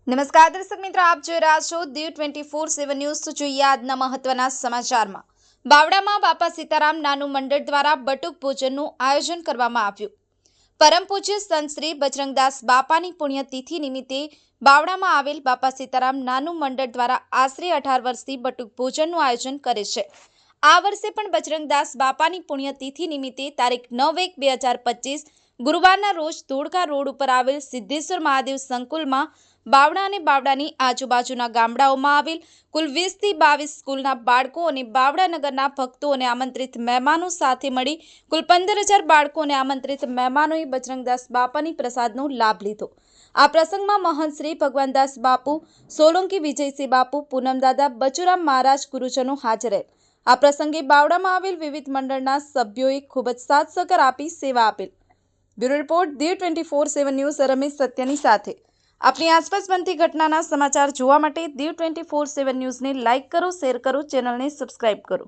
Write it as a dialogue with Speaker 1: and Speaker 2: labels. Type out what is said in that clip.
Speaker 1: નમસ્કાર દર્શક મિત્રો, આપ જોઈ રહ્યા છો દીવ 24/7 ન્યૂઝ। તો જોઈએ આજના મહત્વના સમાચારમાં। બાવડામાં બાપા સીતારામ નાનું મંડળ દ્વારા બટુક ભોજનનું આયોજન કરવામાં આવ્યું। પરમ પૂજ્ય સંત શ્રી બજરંગદાસ બાપાની પુણ્યતિથિ નિમિત્તે બાવડામાં આવેલ બાપા સીતારામ નાનું મંડળ દ્વારા આશરે 18 વર્ષથી બટુક ભોજનનું આયોજન કરે છે। આ વર્ષે પણ બજરંગદાસ બાપાની પુણ્યતિથિ નિમિત્તે તારીખ 9/1/2025 ગુરુવારના રોજ ધોળકા રોડ ઉપર આવેલ સિદ્ધેશ્વર મહાદેવ સંકુલમાં બાવડા અને બાવડાની આજુબાજુના ગામડાઓમાં આવેલ કુલ 20 થી 22 સ્કૂલના બાળકો અને બાવડા નગરના ભક્તો અને આમંત્રિત મહેમાનો સાથે મળી કુલ 15,000 બાળકો અને આમંત્રિત મહેમાનોએ બજરંગદાસ બાપાની પ્રસાદનો લાભ લીધો। આ પ્રસંગમાં મહંત શ્રી ભગવાનદાસ બાપુ, સોલંકી વિજયસિંહ બાપુ, પૂનમદાદા, બચુરામ મહારાજ ગુરુજનો હાજર રહેલ। આ પ્રસંગે બાવડામાં આવેલ વિવિધ મંડળના સભ્યોએ ખૂબ જ સાથ સહકાર આપી સેવા આપેલ। Bureau report Diu 24/7 news. Ramesh સત્યની સાથે। अपनी आसपास बनती घटना समाचार જોવા માટે દીવ 24/7 ન્યૂઝને લાઇક કરો, શેર કરો, ચેનલને સબસ્ક્રાઇબ કરો।